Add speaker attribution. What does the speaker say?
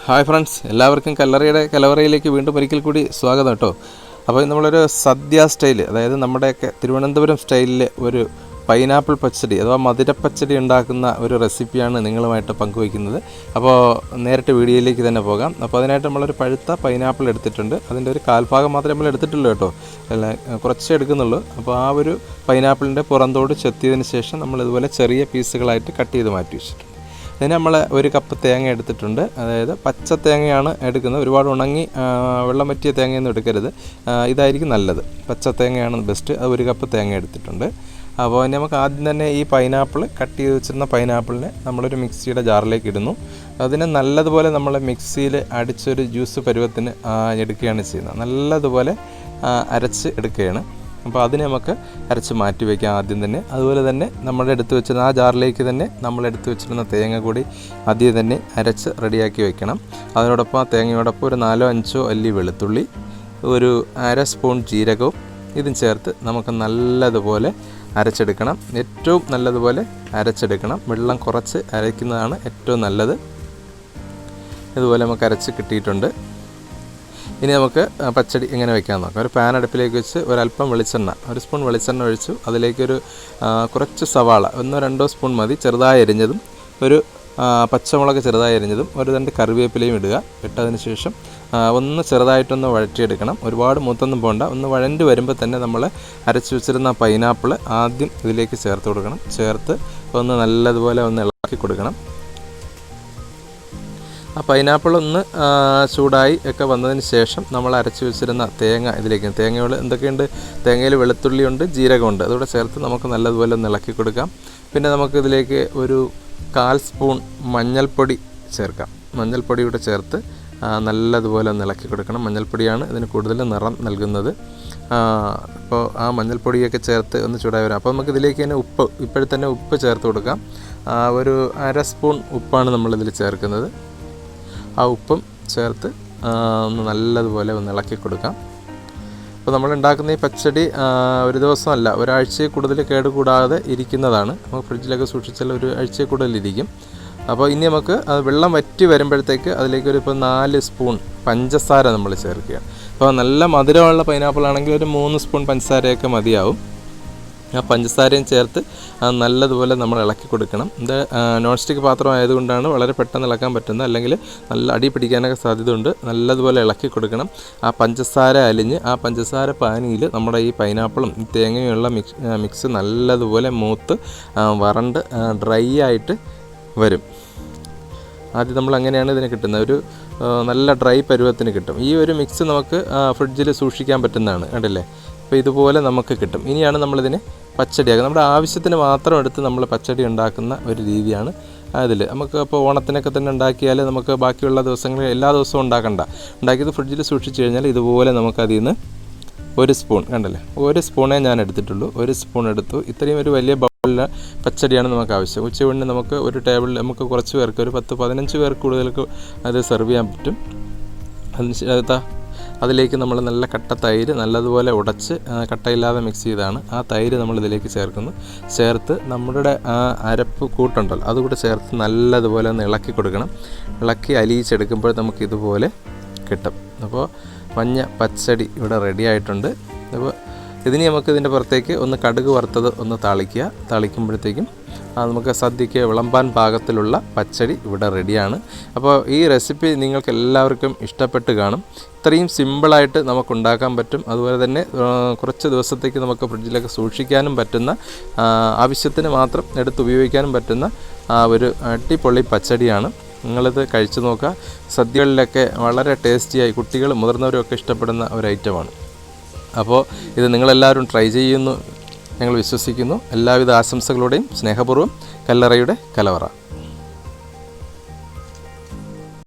Speaker 1: Hi friends, എല്ലാവർക്കും കല്ലറയുടെ കലവറയിലേക്ക് വീണ്ടും ഒരിക്കൽ കൂടി സ്വാഗതം കേട്ടോ. അപ്പോൾ നമ്മളൊരു സദ്യ സ്റ്റൈൽ, അതായത് നമ്മുടെയൊക്കെ തിരുവനന്തപുരം സ്റ്റൈലിൽ ഒരു പൈനാപ്പിൾ പച്ചടി അഥവാ മധുരപ്പച്ചടി ഉണ്ടാക്കുന്ന ഒരു റെസിപ്പിയാണ് നിങ്ങളുമായിട്ട് പങ്കുവയ്ക്കുന്നത്. അപ്പോൾ നേരിട്ട് വീഡിയോയിലേക്ക് തന്നെ പോകാം. അപ്പോൾ അതിനായിട്ട് നമ്മളൊരു പഴുത്ത പൈനാപ്പിൾ എടുത്തിട്ടുണ്ട്. അതിൻ്റെ ഒരു കാൽഭാഗം മാത്രമേ നമ്മൾ എടുത്തിട്ടുള്ളൂ കേട്ടോ, അല്ല കുറച്ചേ എടുക്കുന്നുള്ളൂ. അപ്പോൾ ആ ഒരു പൈനാപ്പിളിൻ്റെ പുറന്തോട് ചെത്തിയതിന് ശേഷം നമ്മളിതുപോലെ ചെറിയ പീസുകളായിട്ട് കട്ട് ചെയ്ത് മാറ്റി വെച്ചിട്ടുണ്ട്. അതിന് നമ്മൾ ഒരു കപ്പ് തേങ്ങ എടുത്തിട്ടുണ്ട്. അതായത് പച്ച തേങ്ങയാണ് എടുക്കുന്നത്. ഒരുപാട് ഉണങ്ങി വെള്ളം വറ്റിയ തേങ്ങയൊന്നും എടുക്കരുത്, ഇതായിരിക്കും നല്ലത്. പച്ച തേങ്ങയാണ് ബെസ്റ്റ്. അത് ഒരു കപ്പ് തേങ്ങ എടുത്തിട്ടുണ്ട്. അപ്പോൾ നമുക്ക് ആദ്യം തന്നെ ഈ പൈനാപ്പിൾ കട്ട് ചെയ്ത് വെച്ചിരുന്ന പൈനാപ്പിളിനെ നമ്മളൊരു മിക്സിയുടെ ജാറിലേക്ക് ഇടുന്നു. അതിനെ നല്ലതുപോലെ നമ്മൾ മിക്സിയിൽ അടിച്ചൊരു ജ്യൂസ് പരുവത്തിന് എടുക്കുകയാണ് ചെയ്യുന്നത്. നല്ലതുപോലെ അരച്ച് എടുക്കുകയാണ്. അപ്പോൾ അതിനെ നമുക്ക് അരച്ച് മാറ്റി വയ്ക്കാം ആദ്യം തന്നെ. അതുപോലെ തന്നെ നമ്മൾ എടുത്ത് വെച്ചിരുന്ന ആ ജാറിലേക്ക് തന്നെ നമ്മൾ എടുത്ത് വെച്ചിരുന്ന തേങ്ങ കൂടി ആദ്യം തന്നെ അരച്ച് റെഡിയാക്കി വയ്ക്കണം. അതിനോടൊപ്പം ആ തേങ്ങയോടൊപ്പം ഒരു 4-5 അല്ലി വെളുത്തുള്ളി, ഒരു അര സ്പൂൺ ജീരകവും ഇതും ചേർത്ത് നമുക്ക് നല്ലതുപോലെ അരച്ചെടുക്കണം. ഏറ്റവും നല്ലതുപോലെ അരച്ചെടുക്കണം. വെള്ളം കുറച്ച് അരയ്ക്കുന്നതാണ് ഏറ്റവും നല്ലത്. ഇതുപോലെ നമുക്ക് അരച്ച് കിട്ടിയിട്ടുണ്ട്. ഇനി നമുക്ക് പച്ചടി എങ്ങനെ വയ്ക്കാൻ നോക്കാം. ഒരു പാൻ അടുപ്പിലേക്ക് വെച്ച് ഒരല്പം വെളിച്ചെണ്ണ, ഒരു സ്പൂൺ വെളിച്ചെണ്ണ ഒഴിച്ചു. അതിലേക്കൊരു കുറച്ച് സവാള, 1-2 സ്പൂൺ മതി, ചെറുതായി അരിഞ്ഞതും, ഒരു പച്ചമുളക് ചെറുതായി അരിഞ്ഞതും, ഒരു 2 കറിവേപ്പിലയും ഇടുക. ഇട്ടതിന് ശേഷം ഒന്ന് ചെറുതായിട്ടൊന്ന് വഴറ്റിയെടുക്കണം. ഒരുപാട് മൂത്തൊന്നും പോകണ്ട. ഒന്ന് വഴണ്ട് വരുമ്പോൾ തന്നെ നമ്മൾ അരച്ചു വെച്ചിരുന്ന പൈനാപ്പിൾ ആദ്യം ഇതിലേക്ക് ചേർത്ത് കൊടുക്കണം. ചേർത്ത് ഒന്ന് നല്ലതുപോലെ ഒന്ന് ഇളക്കി കൊടുക്കണം. ആ പൈനാപ്പിൾ ഒന്ന് ചൂടായി ഒക്കെ വന്നതിന് ശേഷം നമ്മൾ അരച്ച് വെച്ചിരുന്ന തേങ്ങ ഇതിലേക്ക്, തേങ്ങകൾ എന്തൊക്കെയുണ്ട്, തേങ്ങയിൽ വെളുത്തുള്ളിയുണ്ട്, ജീരകമുണ്ട്, അതുകൂടെ ചേർത്ത് നമുക്ക് നല്ലതുപോലെ ഒന്ന് ഇളക്കി കൊടുക്കാം. പിന്നെ നമുക്ക് ഇതിലേക്ക് ഒരു 1/4 സ്പൂൺ മഞ്ഞൾപ്പൊടി ചേർക്കാം. മഞ്ഞൾപ്പൊടി കൂടെ ചേർത്ത് നല്ലതുപോലെ ഒന്ന് ഇളക്കി കൊടുക്കണം. മഞ്ഞൾപ്പൊടിയാണ് ഇതിന് കൂടുതൽ നിറം നൽകുന്നത്. അപ്പോൾ ആ മഞ്ഞൾപ്പൊടിയൊക്കെ ചേർത്ത് ഒന്ന് ചൂടായി വരാം. അപ്പോൾ നമുക്ക് ഇതിലേക്ക് തന്നെ ഉപ്പ്, ഇപ്പോഴത്തന്നെ ഉപ്പ് ചേർത്ത് കൊടുക്കാം. ഒരു 1/2 സ്പൂൺ ഉപ്പാണ് നമ്മളിതിൽ ചേർക്കുന്നത്. ആ ഉപ്പും ചേർത്ത് ഒന്ന് നല്ലതുപോലെ ഒന്ന് ഇളക്കി കൊടുക്കാം. അപ്പോൾ നമ്മളുണ്ടാക്കുന്ന ഈ പച്ചടി ഒരു ദിവസമല്ല, ഒരാഴ്ചയിൽ കൂടുതൽ കേടുകൂടാതെ ഇരിക്കുന്നതാണ്. നമുക്ക് ഫ്രിഡ്ജിലൊക്കെ സൂക്ഷിച്ചാൽ ഒരു ആഴ്ചയിൽ കൂടുതലിരിക്കും. അപ്പോൾ ഇനി നമുക്ക് വെള്ളം വറ്റി വരുമ്പോഴത്തേക്ക് അതിലേക്ക് ഇപ്പോൾ 4 സ്പൂൺ പഞ്ചസാര നമ്മൾ ചേർക്കുകയാണ്. അപ്പോൾ നല്ല മധുരമുള്ള പൈനാപ്പിൾ ആണെങ്കിൽ ഒരു 3 സ്പൂൺ പഞ്ചസാരയൊക്കെ മതിയാവും. ആ പഞ്ചസാരയും ചേർത്ത് നല്ലതുപോലെ നമ്മൾ ഇളക്കി കൊടുക്കണം. ഇത് നോൺ സ്റ്റിക്ക് പാത്രം ആയതുകൊണ്ടാണ് വളരെ പെട്ടെന്ന് ഇളക്കാൻ പറ്റുന്നത്, അല്ലെങ്കിൽ നല്ല അടി പിടിക്കാനൊക്കെ സാധ്യതയുണ്ട്. നല്ലതുപോലെ ഇളക്കി കൊടുക്കണം. ആ പഞ്ചസാര അലിഞ്ഞ് ആ പഞ്ചസാര പാനിയിൽ നമ്മുടെ ഈ പൈനാപ്പിളും ഈ തേങ്ങയുള്ള മിക്സ് നല്ലതുപോലെ മൂത്ത് വറണ്ട് ഡ്രൈ ആയിട്ട് വരും. ആദ്യം നമ്മൾ അങ്ങനെയാണ് ഇതിന് കിട്ടുന്നത്. ഒരു നല്ല ഡ്രൈ പരുവത്തിന് കിട്ടും. ഈ ഒരു മിക്സ് നമുക്ക് ഫ്രിഡ്ജിൽ സൂക്ഷിക്കാൻ പറ്റുന്നതാണ്, കണ്ടില്ലേ. അപ്പോൾ ഇതുപോലെ നമുക്ക് കിട്ടും. ഇനിയാണ് നമ്മളിതിനെ പച്ചടിയാക്കുക. നമ്മുടെ ആവശ്യത്തിന് മാത്രം എടുത്ത് നമ്മൾ പച്ചടി ഉണ്ടാക്കുന്ന ഒരു രീതിയാണ് അതിൽ. നമുക്ക് അപ്പോൾ ഓണത്തിനൊക്കെ തന്നെ ഉണ്ടാക്കിയാൽ നമുക്ക് ബാക്കിയുള്ള ദിവസങ്ങളിൽ എല്ലാ ദിവസവും ഉണ്ടാക്കിയത് ഫ്രിഡ്ജിൽ സൂക്ഷിച്ച് കഴിഞ്ഞാൽ ഇതുപോലെ നമുക്കതിൽ നിന്ന് 1 സ്പൂൺ, കണ്ടല്ലേ, 1 സ്പൂണേ ഞാൻ എടുത്തിട്ടുള്ളൂ. 1 സ്പൂൺ എടുത്തു. ഇത്രയും ഒരു വലിയ ബൗളിലെ പച്ചടിയാണ് നമുക്ക് ആവശ്യം. ഉച്ചയൂണിന് നമുക്ക് ഒരു ടേബിളിൽ നമുക്ക് കുറച്ച് പേർക്ക്, ഒരു 10-15 പേർക്ക് കൂടുതലേക്ക് അത് സെർവ് ചെയ്യാൻ പറ്റും. അതിലേക്ക് നമ്മൾ നല്ല കട്ട തൈര് നല്ലതുപോലെ ഉടച്ച് കട്ടയില്ലാതെ മിക്സ് ചെയ്താണ് ആ തൈര് നമ്മളിതിലേക്ക് ചേർക്കുന്നു. ചേർത്ത് നമ്മുടെ ആ അരപ്പ് കൂട്ടുണ്ടല്ലോ അതുകൂടെ ചേർത്ത് നല്ലതുപോലെ ഒന്ന് ഇളക്കി കൊടുക്കണം. ഇളക്കി അലിയിച്ചെടുക്കുമ്പോൾ നമുക്കിതുപോലെ കിട്ടും. അപ്പോൾ മഞ്ഞ പച്ചടി ഇവിടെ റെഡി ആയിട്ടുണ്ട്. അപ്പോൾ ഇതിന് നമുക്ക് ഇതിൻ്റെ പുറത്തേക്ക് ഒന്ന് കടുക് വറുത്തത് ഒന്ന് താളിക്കുമ്പോഴത്തേക്കും നമുക്ക് സദ്യയ്ക്ക് വിളമ്പാൻ പാകത്തിലുള്ള പച്ചടി ഇവിടെ റെഡിയാണ്. അപ്പോൾ ഈ റെസിപ്പി നിങ്ങൾക്ക് എല്ലാവർക്കും ഇഷ്ടപ്പെട്ട് കാണും. ഇത്രയും സിമ്പിളായിട്ട് നമുക്കുണ്ടാക്കാൻ പറ്റും. അതുപോലെ തന്നെ കുറച്ച് ദിവസത്തേക്ക് നമുക്ക് ഫ്രിഡ്ജിലൊക്കെ സൂക്ഷിക്കാനും പറ്റുന്ന, ആവശ്യത്തിന് മാത്രം എടുത്ത് ഉപയോഗിക്കാനും പറ്റുന്ന ഒരു അടിപൊളി പച്ചടിയാണ്. നിങ്ങളിത് കഴിച്ചു നോക്കുക. സദ്യകളിലൊക്കെ വളരെ ടേസ്റ്റിയായി കുട്ടികളും മുതിർന്നവരും ഒക്കെ ഇഷ്ടപ്പെടുന്ന ഒരു ഐറ്റമാണ്. അപ്പോൾ ഇത് നിങ്ങളെല്ലാവരും ട്രൈ ചെയ്യുന്നു ഞങ്ങൾ വിശ്വസിക്കുന്നു. എല്ലാവിധ ആശംസകളോടെയും സ്നേഹപൂർവ്വം കല്ലറയുടെ കലവറ.